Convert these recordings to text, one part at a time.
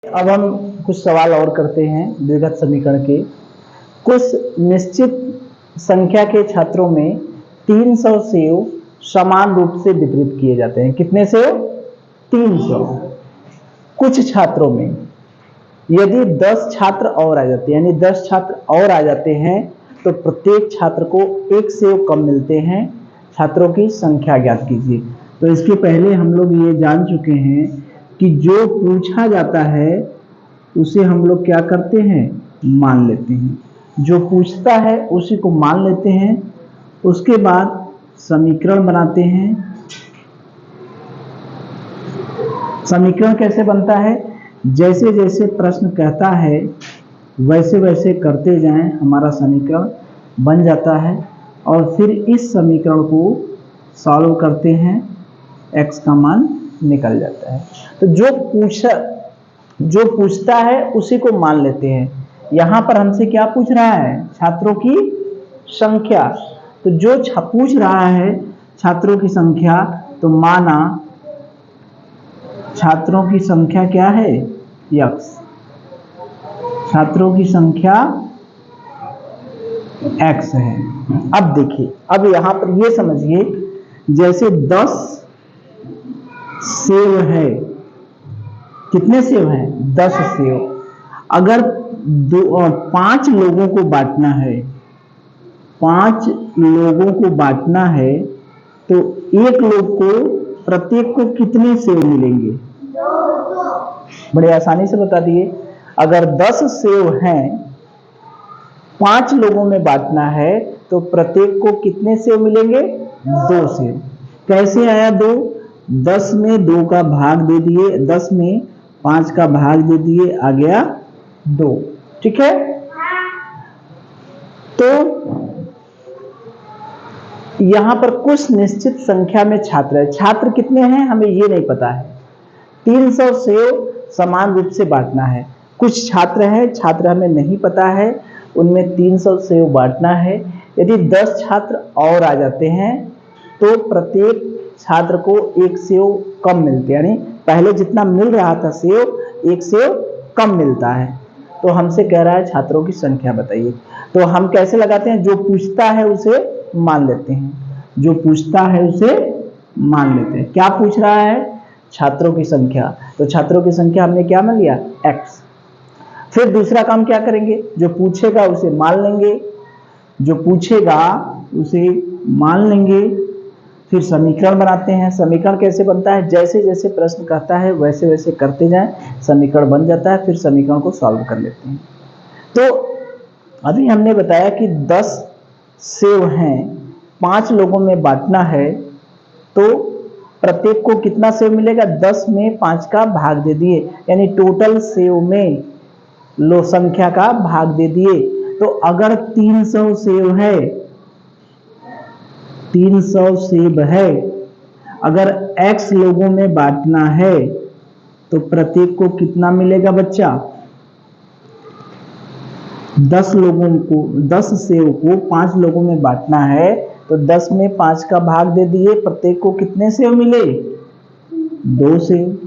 अब हम कुछ सवाल और करते हैं द्विघात समीकरण के। कुछ निश्चित संख्या के छात्रों में 300 सेव समान रूप से वितरित किए जाते हैं। कितने सेव? 300। कुछ छात्रों में यदि 10 छात्र और आ जाते हैं, यानी 10 छात्र और आ जाते हैं तो प्रत्येक छात्र को एक सेव कम मिलते हैं। छात्रों की संख्या ज्ञात कीजिए। तो इसके पहले हम लोग ये जान चुके हैं कि जो पूछा जाता है उसे हम लोग क्या करते हैं? मान लेते हैं। जो पूछता है उसी को मान लेते हैं। उसके बाद समीकरण बनाते हैं। समीकरण कैसे बनता है? जैसे जैसे प्रश्न कहता है वैसे वैसे करते जाएं, हमारा समीकरण बन जाता है और फिर इस समीकरण को सॉल्व करते हैं, x का मान निकल जाता है। तो जो पूछता है उसी को मान लेते हैं। यहां पर हमसे क्या पूछ रहा है? छात्रों की संख्या। तो जो पूछ रहा है छात्रों की संख्या, तो माना छात्रों की संख्या क्या है? x। छात्रों की संख्या x है। अब देखिए, अब यहां पर ये समझिए, जैसे 10 सेव है। कितने सेव हैं? 10 सेव। अगर 5 लोगों को बांटना है, 5 लोगों को बांटना है तो एक लोग को, प्रत्येक को कितने सेव मिलेंगे? बड़े आसानी से बता दिए। अगर 10 सेव हैं, 5 लोगों में बांटना है तो प्रत्येक को कितने सेव मिलेंगे? 2 सेव। कैसे आया 2? 10 में 2 का भाग दे दिए, 10 में 5 का भाग दे दिए, आ गया 2। ठीक है। तो यहां पर कुछ निश्चित संख्या में छात्र है। छात्र कितने हैं हमें ये नहीं पता है। 300 सेव समान रूप से बांटना है। कुछ छात्र हैं, छात्र हमें नहीं पता है, उनमें 300 सेव बांटना है। यदि 10 छात्र और आ जाते हैं तो प्रत्येक छात्र को एक सेव कम मिलते हैं, यानी पहले जितना मिल रहा था सेव, एक सेव कम मिलता है। तो हमसे कह रहा है छात्रों की संख्या बताइए। तो हम कैसे लगाते हैं? जो पूछता है उसे मान लेते हैं। जो पूछता है उसे मान लेते हैं। क्या पूछ रहा है? छात्रों की संख्या। तो छात्रों की संख्या हमने क्या मान लिया? x। फिर दूसरा काम क्या करेंगे? जो पूछेगा उसे मान लेंगे। जो पूछेगा उसे मान लेंगे। फिर समीकरण बनाते हैं। समीकरण कैसे बनता है? जैसे जैसे प्रश्न कहता है वैसे वैसे करते जाएं, समीकरण बन जाता है। फिर समीकरण को सॉल्व कर लेते हैं। तो अभी हमने बताया कि 10 सेव हैं, 5 लोगों में बांटना है तो प्रत्येक को कितना सेव मिलेगा? 10 में 5 का भाग दे दिए, यानी टोटल सेव में लो संख्या का भाग दे दिए। तो अगर 300 सेव है, 300 सेव है, अगर x लोगों में बांटना है तो प्रत्येक को कितना मिलेगा बच्चा? 10 लोगों को, 10 सेव को 5 लोगों में बांटना है तो 10 में 5 का भाग दे दिए, प्रत्येक को कितने सेव मिले? 2 सेव।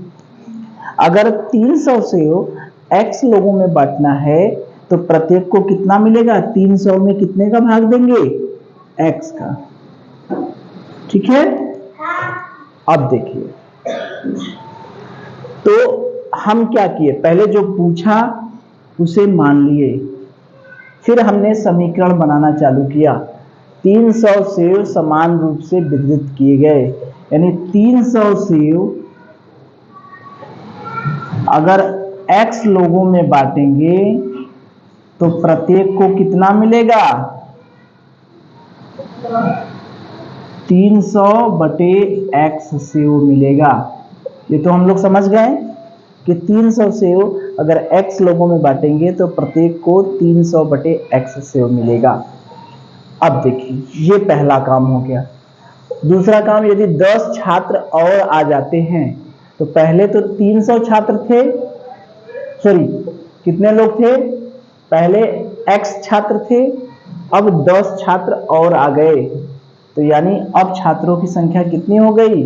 अगर 300 सेव x लोगों में बांटना है तो प्रत्येक को कितना मिलेगा? 300 में कितने का भाग देंगे? x का। ठीक है। अब देखिए, तो हम क्या किए? पहले जो पूछा उसे मान लिए, फिर हमने समीकरण बनाना चालू किया। 300 सेव समान रूप से वितरित किए गए, यानी 300 सेव अगर x लोगों में बांटेंगे तो प्रत्येक को कितना मिलेगा? 300 बटे x सेव मिलेगा। ये तो हम लोग समझ गए कि 300 सेव अगर x लोगों में बांटेंगे तो प्रत्येक को 300 बटे x सेव मिलेगा। अब देखिए, ये पहला काम हो गया। दूसरा काम, यदि 10 छात्र और आ जाते हैं तो पहले तो 300 छात्र थे, सॉरी कितने लोग थे? पहले x छात्र थे, अब 10 छात्र और आ गए, तो यानी अब छात्रों की संख्या कितनी हो गई?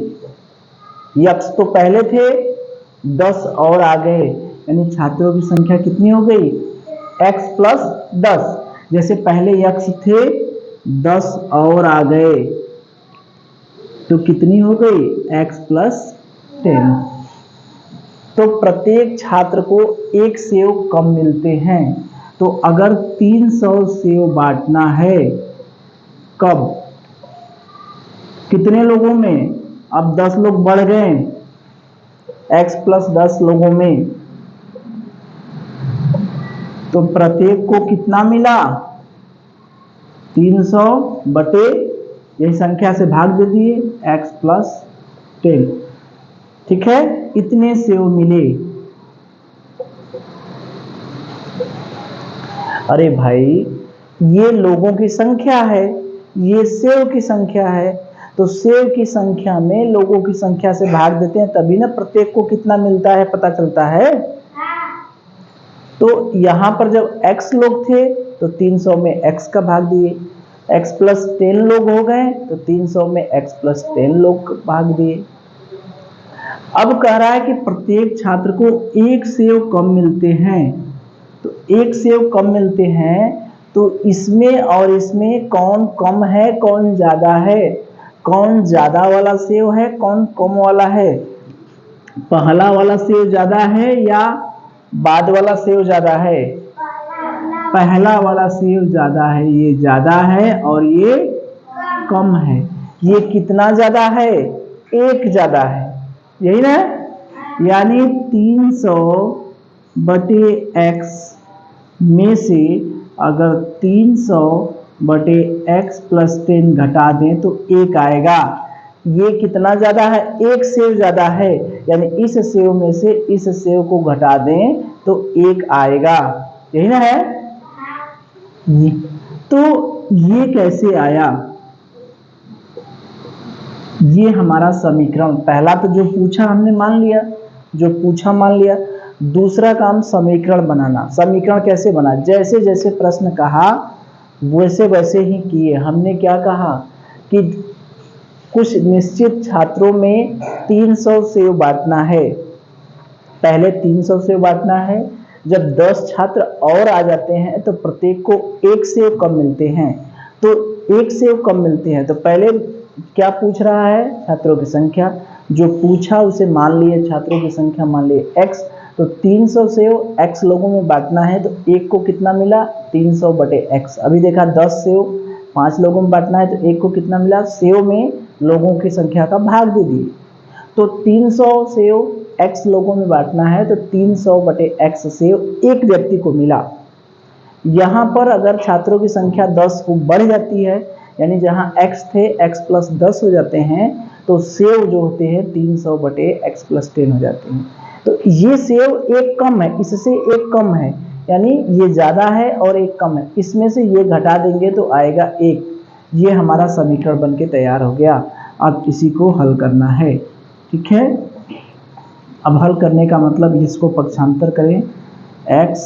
x तो पहले थे, 10 और आ गए, यानी छात्रों की संख्या कितनी हो गई, x प्लस 10। जैसे पहले x थे 10 और आ गए तो कितनी हो गई, x प्लस 10। तो प्रत्येक छात्र को एक सेव कम मिलते हैं। तो अगर 300 सेव बांटना है, कब, कितने लोगों में, अब 10 लोग बढ़ गए, x प्लस 10 लोगों में, तो प्रत्येक को कितना मिला, 300 बटे यही संख्या से भाग दे दिए, x प्लस 10। ठीक है, इतने सेव मिले। अरे भाई ये लोगों की संख्या है, ये सेव की संख्या है, तो सेव की संख्या में लोगों की संख्या से भाग देते हैं तभी ना प्रत्येक को कितना मिलता है पता चलता है। तो यहां पर जब x लोग थे तो 300 में x का भाग दिए, x प्लस 10 लोग हो गए तो 300 में x प्लस 10 लोग भाग दिए। अब कह रहा है कि प्रत्येक छात्र को एक सेव कम मिलते हैं, तो एक सेव कम मिलते हैं, तो इसमें और इसमें कौन कम है कौन ज्यादा है, कौन ज्यादा वाला सेव है कौन कम वाला है, पहला वाला सेव ज्यादा है या बाद वाला सेव ज्यादा है, पहला वाला सेव ज्यादा है, ये ज्यादा है और ये कम है। ये कितना ज्यादा है, एक ज्यादा है, यही ना, यानी 300 बटे x में से अगर 300 बटे x प्लस 10 घटा दें तो एक आएगा। ये कितना ज्यादा है, एक सेव ज्यादा है, यानी इस सेव में से इस सेव को घटा दें तो एक आएगा, यही ना है। तो ये कैसे आया, ये हमारा समीकरण, पहला तो जो पूछा हमने मान लिया, जो पूछा मान लिया। दूसरा काम समीकरण बनाना। समीकरण कैसे बना, जैसे जैसे प्रश्न कहा वैसे वैसे ही किए। हमने क्या कहा कि कुछ निश्चित छात्रों में 300 सेव बांटना है, पहले 300 सेव बांटना है। जब 10 छात्र और आ जाते हैं तो प्रत्येक को एक सेव कम मिलते हैं, तो एक सेव कम मिलते हैं तो पहले क्या पूछ रहा है, छात्रों की संख्या। जो पूछा उसे मान लिए, छात्रों की संख्या मान लिए x, तो 300 सेव x लोगों में बांटना है तो एक को कितना मिला, 300 बटे x। अभी देखा 10 सेव 5 लोगों में बांटना है तो एक को कितना मिला, सेव में लोगों की संख्या का भाग दे दिए। तो 300 सेव x लोगों में बांटना है तो 300 बटे x सेव एक व्यक्ति को मिला। यहां पर अगर छात्रों की संख्या 10 को बढ़ जाती है, यानी जहां x थे x प्लस 10 हो जाते हैं, तो सेव जो होते हैं 300 बटे x प्लस 10 हो जाते हैं। तो ये सेव एक कम है, इससे एक कम है, यानी ये ज्यादा है और एक कम है, इसमें से ये घटा देंगे तो आएगा एक। ये हमारा समीकरण बनके तैयार हो गया। अब इसी को हल करना है, ठीक है। अब हल करने का मतलब इसको पक्षांतर करें, x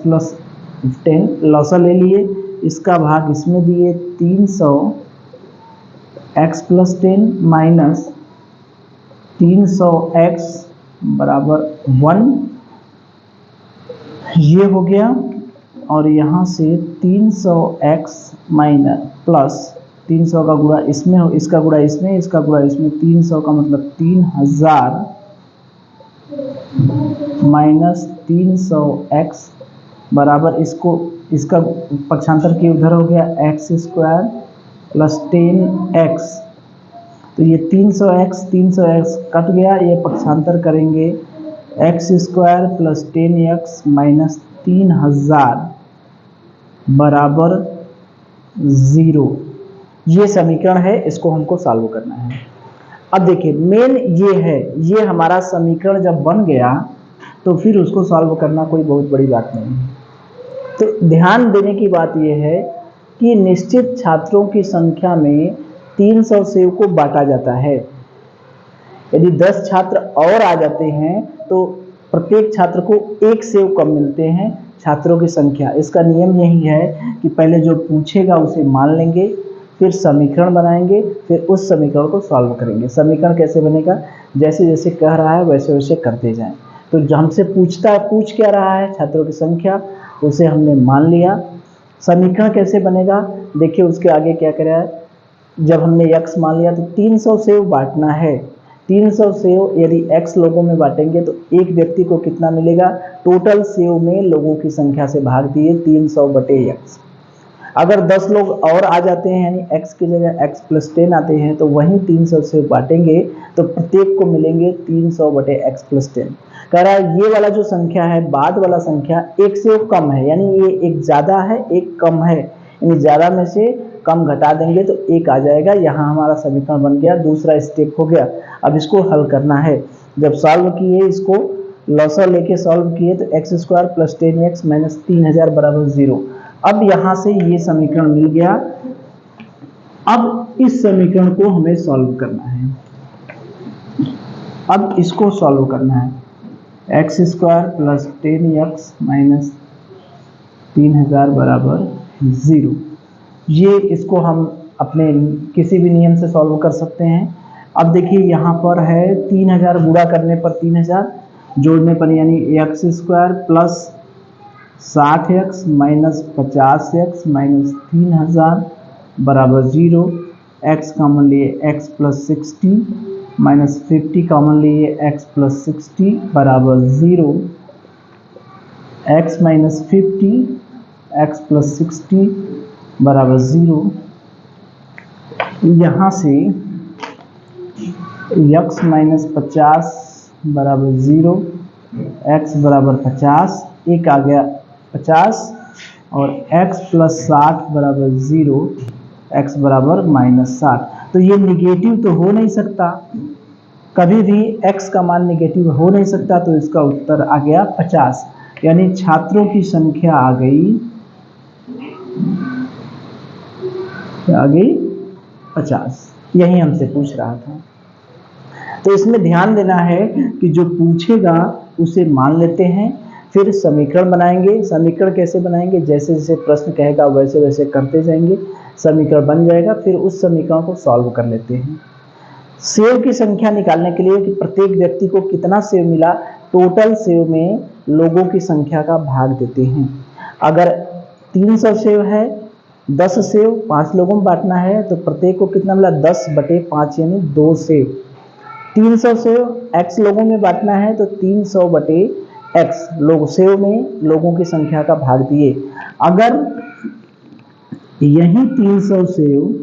प्लस 10 लौसा ले लिए, इसका भाग इसमें दिए 300 x प्लस 10 माइनस 300 x बराबर 1, ये हो गया। और यहाँ से 300 x माइनस प्लस 300 का गुणा इसमें हो, इसका गुणा इसमें, इसका गुणा इसमें, 300 का मतलब 3000 माइनस 300 x बराबर, इसको इसका पक्षांतर के उधर हो गया x स्क्वायर प्लस 10x। तो ये 300x कट गया, ये पक्षांतर करेंगे x square plus 10x minus 3000 बराबर 0। ये समीकरण है, इसको हमको सॉल्व करना है। अब देखिए मेन ये है, ये हमारा समीकरण जब बन गया तो फिर उसको सॉल्व करना कोई बहुत बड़ी बात नहीं है। तो ध्यान देने की बात यह है कि निश्चित छात्रों की संख्या में 300 सेव को बांटा जाता है। यदि 10 छात्र और आ जाते हैं तो प्रत्येक छात्र को एक सेव कम मिलते हैं, छात्रों की संख्या। इसका नियम यही है कि पहले जो पूछेगा उसे मान लेंगे, फिर समीकरण बनाएंगे, फिर उस समीकरण को सॉल्व करेंगे। समीकरण कैसे बनेगा, जैसे जैसे कह रहा है वैसे वैसे करते जाएं। तो जो हमसे पूछ क्या रहा है, छात्रों की संख्या, उसे हमने मान लिया। समीकरण कैसे बनेगा, देखिए उसके आगे क्या करा है, जब हमने x मान लिया तो 300 सेव बांटना है। 300 सेव यदि x लोगों में बांटेंगे तो एक व्यक्ति को कितना मिलेगा, टोटल सेव में लोगों की संख्या से भाग दिए 300 बटे x। अगर 10 लोग और आ जाते हैं यानी x की जगह x प्लस 10 आते हैं तो वहीं 300 सेव बांटेंगे तो प्रत्येक को मिलेंगे 300 बटे x प्लस 10। कह रहा है ये वाला जो संख्या है, बाद वाला संख्या एक से कम है, यानी ये एक ज्यादा है एक कम है, यानी ज्यादा में से कम घटा देंगे तो एक आ जाएगा। यहाँ हमारा समीकरण बन गया, दूसरा स्टेप हो गया। अब इसको हल करना है। जब सॉल्व किए, इसको लॉसर लेके सॉल्व किए तो x square plus 10x minus 3000 बराबर 0। अब यहाँ से ये समीकरण मिल गया। अब इस समीकरण को हमें सॉल्व करना है। अब इसको सॉल्व करना है, x square plus 10x minus 3000 बराबर 0। ये इसको हम अपने किसी भी नियम से सॉल्व कर सकते हैं। अब देखिए यहाँ पर है 3000 गुणा करने पर 3000, जोड़ने पर यानी x square plus 60x minus 50x minus 3000 बराबर 0। x कॉमन लिए x प्लस 60 माइनस 50 कॉमन लिए x प्लस 60 बराबर 0। x माइनस 50 x प्लस 60 बराबर 0। यहाँ से x माइनस 50 बराबर 0, x बराबर 50, एक आ गया 50 और x प्लस 60 बराबर 0, x बराबर माइनस 60। तो ये निगेटिव तो हो नहीं सकता, कभी भी x का मान निगेटिव हो नहीं सकता, तो इसका उत्तर आ गया 50। यानी छात्रों की संख्या आ गई 50। यही हमसे पूछ रहा था। तो इसमें ध्यान देना है कि जो पूछेगा उसे मान लेते हैं, फिर समीकरण बनाएंगे। समीकरण कैसे बनाएंगे, जैसे जैसे प्रश्न कहेगा वैसे वैसे करते जाएंगे, समीकरण बन जाएगा, फिर उस समीकरण को सॉल्व कर लेते हैं। सेव की संख्या निकालने के लिए कि प्रत्येक व्यक्ति को कितना सेव मिला, टोटल सेव में लोगों की संख्या का भाग देते हैं। अगर 300 सेव है, 10 सेव 5 लोगों में बांटना है तो प्रत्येक को कितना मिला, 10 बटे 5 यानी 2 सेव। 300 सेव x लोगों में बांटना है तो 300 बटे x लोग सेव में लोगों की संख्या का भाग दिए। अगर यही 300 सेव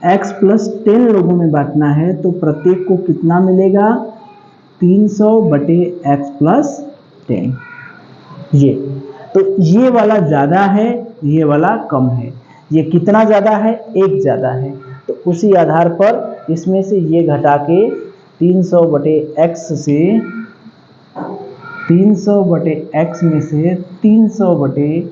x प्लस 10 लोगों में बांटना है तो प्रत्येक को कितना मिलेगा, 300 बटे x प्लस 10। ये तो ये वाला ज्यादा है, ये वाला कम है। ये कितना ज्यादा है, एक ज्यादा है, तो उसी आधार पर इसमें से ये घटा के 300 बटे x से 300 बटे x में से 300 बटे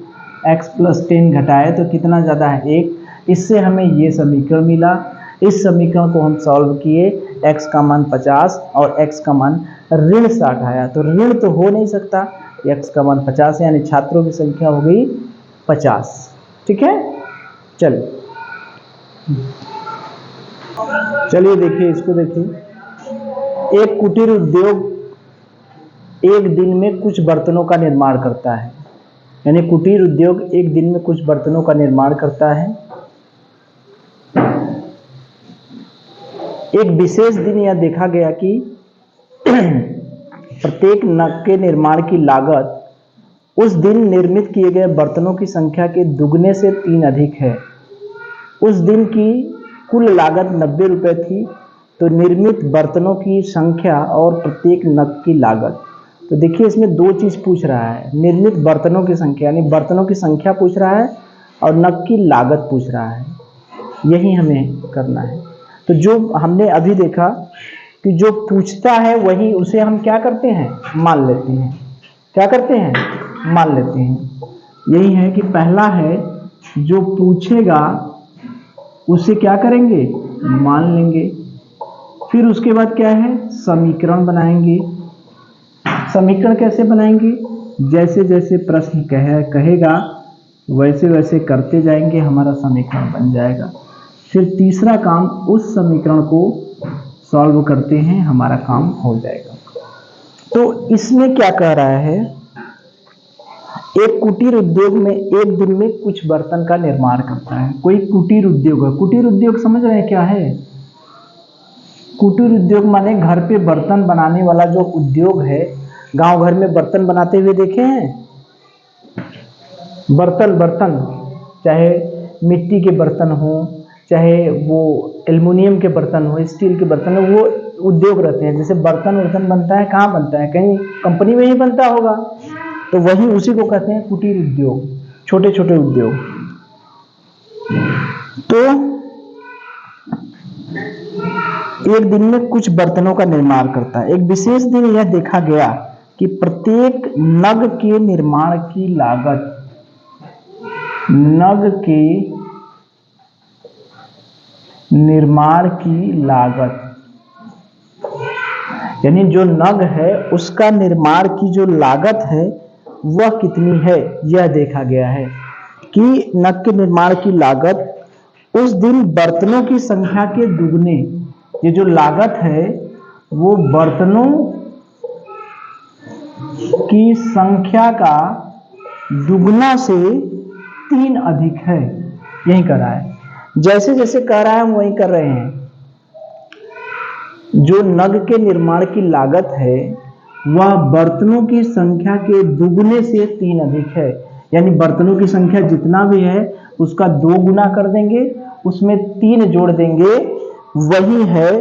x प्लस 10 घटाए तो कितना ज़्यादा है, 1। इससे हमें ये समीकरण मिला। इस समीकरण को हम सॉल्व किए, x का मान 50 और x का मान ऋण 60 आया, तो ऋण तो हो नहीं सकता, x का मान 50 है, यानी छात्रों की संख्या हो गई 50। ठीक है, चलिए देखिए इसको देखिए। एक कुटीर उद्योग एक दिन में कुछ बर्तनों का निर्माण करता है, यानी कुटीर उद्योग एक दिन में कुछ बर्तनों का निर्माण करता है। एक विशेष दिन यह देखा गया कि प्रत्येक नग के निर्माण की लागत उस दिन निर्मित किए गए बर्तनों की संख्या के दुगने से 3 अधिक है। उस दिन की कुल लागत 90 रुपये थी, तो निर्मित बर्तनों की संख्या और प्रत्येक नग की लागत। तो देखिए इसमें दो चीज़ पूछ रहा है, निर्मित बर्तनों की संख्या यानी बर्तनों की संख्या पूछ रहा है और नग की लागत पूछ रहा है, यही हमें करना है। तो जो हमने अभी देखा कि जो पूछता है वही उसे हम क्या करते हैं, मान लेते हैं। क्या करते हैं, मान लेते हैं। यही है कि पहला है जो पूछेगा उसे क्या करेंगे, मान लेंगे। फिर उसके बाद क्या है, समीकरण बनाएंगे। समीकरण कैसे बनाएंगे, जैसे जैसे प्रश्न कहेगा वैसे वैसे करते जाएंगे, हमारा समीकरण बन जाएगा। फिर तीसरा काम, उस समीकरण को सॉल्व करते हैं, हमारा काम हो जाएगा। तो इसमें क्या कह रहा है, एक कुटीर उद्योग में एक दिन में कुछ बर्तन का निर्माण करता है। कोई कुटीर उद्योग है। कुटीर उद्योग समझ रहे हैं क्या है? कुटीर उद्योग माने घर पे बर्तन बनाने वाला जो उद्योग है। गांव घर में बर्तन बनाते हुए देखे हैं? बर्तन चाहे मिट्टी के बर्तन हो, चाहे वो एल्युमिनियम के बर्तन हो, स्टील के बर्तन हो, वो उद्योग रहते हैं। जैसे बर्तन बनता है, कहाँ बनता है? कहीं कंपनी में ही बनता होगा, तो वही उसी को कहते हैं कुटीर उद्योग, छोटे छोटे उद्योग। तो एक दिन में कुछ बर्तनों का निर्माण करता है। एक विशेष दिन यह देखा गया कि प्रत्येक नग के निर्माण की लागत, नग के निर्माण की लागत, यानी जो नग है उसका निर्माण की जो लागत है वह कितनी है, यह देखा गया है कि नग के निर्माण की लागत उस दिन बर्तनों की संख्या के दुगने, ये जो लागत है वो बर्तनों की संख्या का दुगना से 3 अधिक है। यही कर रहा है, जैसे जैसे कह रहा है हम वही कर रहे हैं। जो नग के निर्माण की लागत है वह बर्तनों की संख्या के दुगने से 3 अधिक है। यानी बर्तनों की संख्या जितना भी है उसका 2 गुना कर देंगे, उसमें 3 जोड़ देंगे, वही है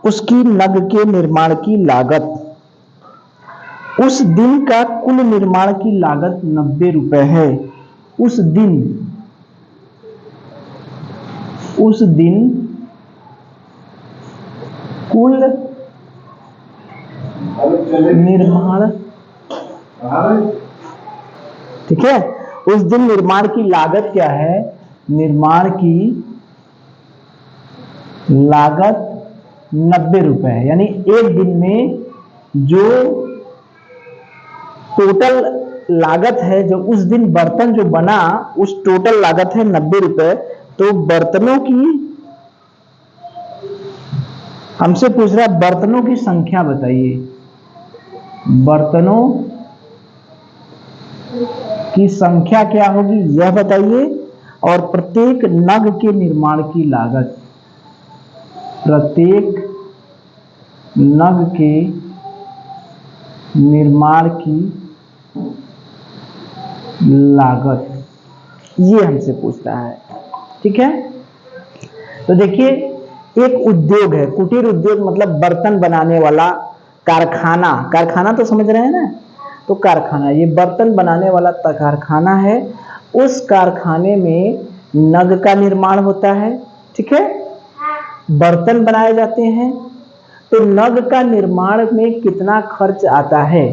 उसकी नग के निर्माण की लागत। उस दिन का कुल निर्माण की लागत 90 रुपए है। उस दिन कुल निर्माण, ठीक है, उस दिन निर्माण की लागत क्या है? निर्माण की लागत 90 रुपए है। यानी एक दिन में जो टोटल लागत है, जो उस दिन बर्तन जो बना उस टोटल लागत है 90 रुपए। तो बर्तनों की, हमसे पूछ रहा है बर्तनों की संख्या बताइए, बर्तनों की संख्या क्या होगी यह बताइए, और प्रत्येक नग के निर्माण की लागत, प्रत्येक नग के निर्माण की लागत, ये हमसे पूछता है। ठीक है, तो देखिए एक उद्योग है, कुटीर उद्योग मतलब बर्तन बनाने वाला कारखाना। कारखाना तो समझ रहे हैं ना, तो कारखाना, ये बर्तन बनाने वाला कारखाना है। उस कारखाने में नग का निर्माण होता है। ठीक है, बर्तन बनाए जाते हैं। तो नग का निर्माण में कितना खर्च आता है,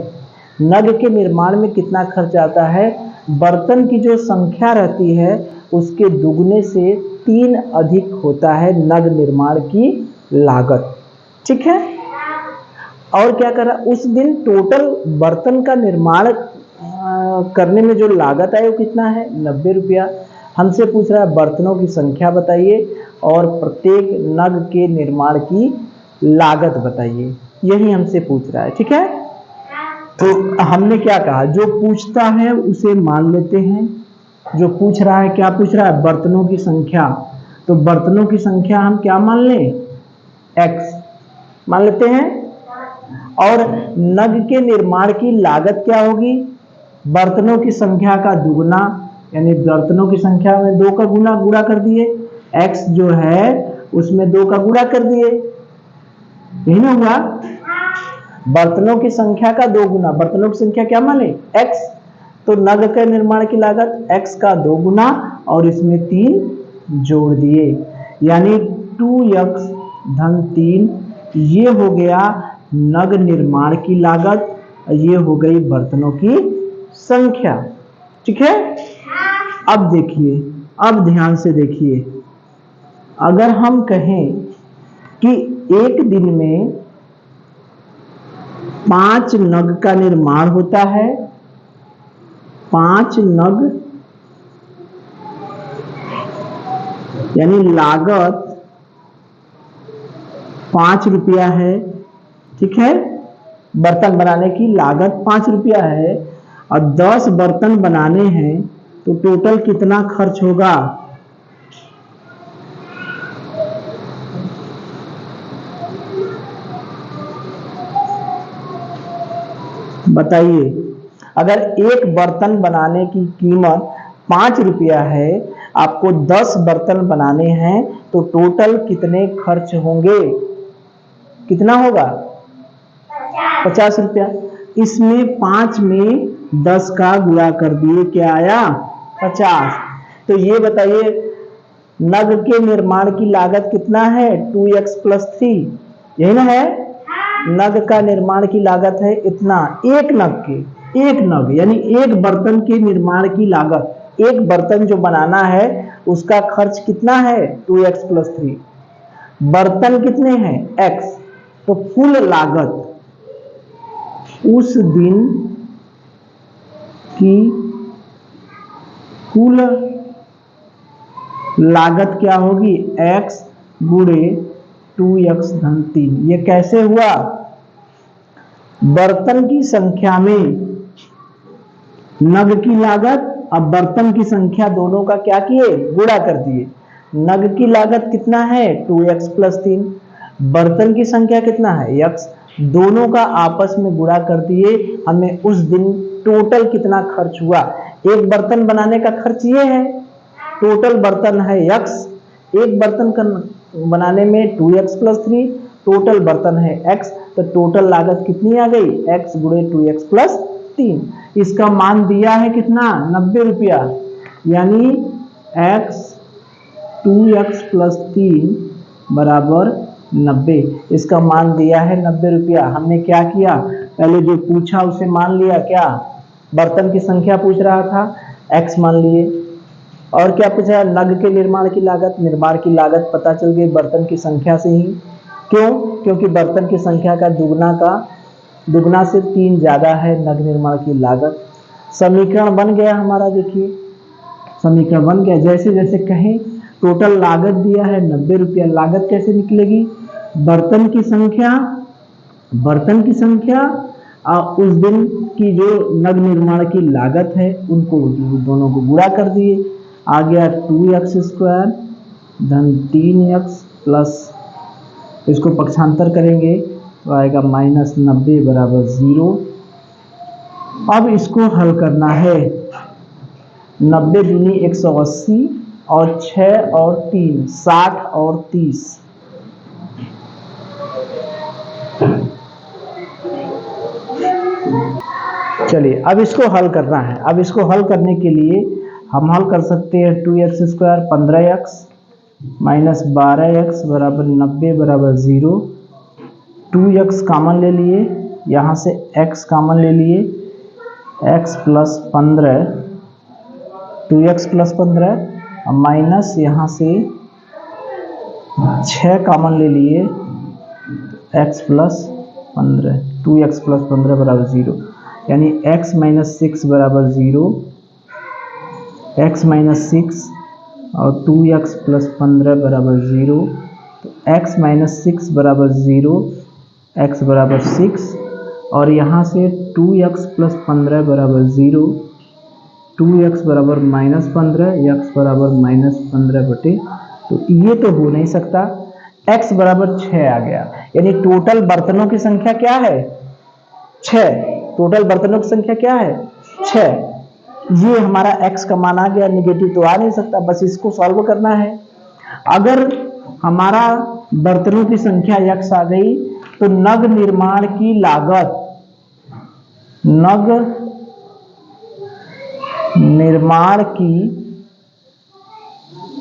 नग के निर्माण में कितना खर्च आता है? बर्तन की जो संख्या रहती है उसके दुगने से 3 अधिक होता है नग निर्माण की लागत। ठीक है, और क्या कर रहा, उस दिन टोटल बर्तन का निर्माण करने में जो लागत है वो कितना है? 90 रुपया। हमसे पूछ रहा है बर्तनों की संख्या बताइए और प्रत्येक नग के निर्माण की लागत बताइए, यही हमसे पूछ रहा है। ठीक है, तो हमने क्या कहा, जो पूछता है उसे मान लेते हैं। जो पूछ रहा है, क्या पूछ रहा है? बर्तनों की संख्या। तो बर्तनों की संख्या हम क्या मान लें? x मान लेते हैं। और नग के निर्माण की लागत क्या होगी? बर्तनों की संख्या का दुगना, यानी बर्तनों की संख्या में 2 का गुणा कर दिए, x जो है उसमें 2 का गुणा कर दिए, यही ना हुआ? बर्तनों की संख्या का 2 गुना, बर्तनों की संख्या क्या माने? x, तो नग के निर्माण की लागत x का 2 गुना और इसमें 3 जोड़ दिए, यानी 2x धन 3, ये हो गया नग निर्माण की लागत, ये हो गई बर्तनों की संख्या। ठीक है, अब देखिए, अब ध्यान से देखिए, अगर हम कहें कि एक दिन में 5 नग का निर्माण होता है, 5 नग, यानी लागत 5 रुपया है। ठीक है, बर्तन बनाने की लागत 5 रुपया है और 10 बर्तन बनाने हैं तो टोटल कितना खर्च होगा? बताइए। अगर एक बर्तन बनाने की कीमत 5 रुपया है, आपको 10 बर्तन बनाने हैं तो टोटल कितने खर्च होंगे? कितना होगा? 50 रुपया। इसमें 5 में 10 का गुणा कर दिए, क्या आया? 50। तो ये बताइए नग के निर्माण की लागत कितना है? 2x + 3, यही ना है? नग का निर्माण की लागत है इतना, एक नग के, एक नग यानी एक बर्तन के निर्माण की लागत, एक बर्तन जो बनाना है उसका खर्च कितना है? 2x + 3। बर्तन कितने हैं? x। तो कुल लागत उस दिन की कुल लागत क्या होगी? x गुणे 2x धन 3। ये कैसे हुआ? बर्तन की संख्या में नग की लागत अब बर्तन की संख्या दोनों का क्या किए? गुणा कर दिए। नग की लागत कितना है? 2x + 3। बर्तन की संख्या कितना है? x। दोनों का आपस में गुणा कर दिए। हमें उस दिन टोटल कितना खर्च हुआ? एक बर्तन बनाने का खर्च ये है, टोटल बर्तन है x, एक बर्तन बनाने में 2x + 3, टोटल बर्तन है x, तो टोटल लागत कितनी आ गई? x गुणे 2x + 3। इसका मान दिया है कितना? 90 रुपया। यानी x 2x + 3 बराबर 90। इसका मान दिया है 90 रुपया। हमने क्या किया? पहले जो पूछा उसे मान लिया, क्या? बर्तन की संख्या पूछ रहा था, x मान लिए। और क्या पूछा? नग के निर्माण की लागत। निर्माण की लागत पता चल गई बर्तन की संख्या से ही। क्यों? क्योंकि बर्तन की संख्या का दुगना से 3 ज्यादा है नग निर्माण की लागत। समीकरण बन गया हमारा। देखिए समीकरण बन गया। जैसे जैसे कहें टोटल लागत दिया है 90 रुपया, लागत कैसे निकलेगी? बर्तन की संख्या और उस दिन की जो नग निर्माण की लागत है उनको दोनों को गुणा कर दिए। आ गया 2x² धन 3x प्लस, इसको पक्षांतर करेंगे तो आएगा -90 बराबर 0। अब इसको हल करना है। 90 दूनी 180 और 6 और 3 60 और 30। चलिए अब इसको हल करना है। अब इसको हल करने के लिए हम हल कर सकते हैं 2x² 15x माइनस 12x बराबर 90 बराबर 0। 2x कॉमन ले लिए, यहाँ से x कॉमन ले लिए, x + 15, 2x + 15 माइनस यहाँ से 6 कॉमन ले लिए, x + 15, 2x + 15 बराबर 0। यानी x - 6 बराबर 0, x - 6 और 2x + 15 बराबर 0। तो x - 6 बराबर 0, x बराबर 6 और यहाँ से 2x + 15 बराबर 0, 2x बराबर -15, x बराबर -15/, तो ये तो हो नहीं सकता। x बराबर 6 आ गया। यानी टोटल बर्तनों की संख्या क्या है? 6। टोटल बर्तनों की संख्या क्या है? 6। ये हमारा x का मान आ गया। निगेटिव तो आ नहीं सकता, बस इसको सॉल्व करना है। अगर हमारा बर्तनों की संख्या x आ गई तो नग निर्माण की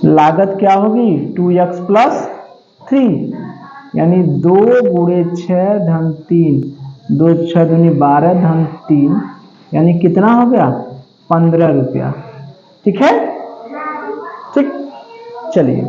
लागत क्या होगी? 2x + 3, यानी 2 गुणे 6 धन 3, 2 6 दूनी 12 धन 3, यानी कितना हो गया? 15 रुपया। ठीक है? ठीक, चलिए।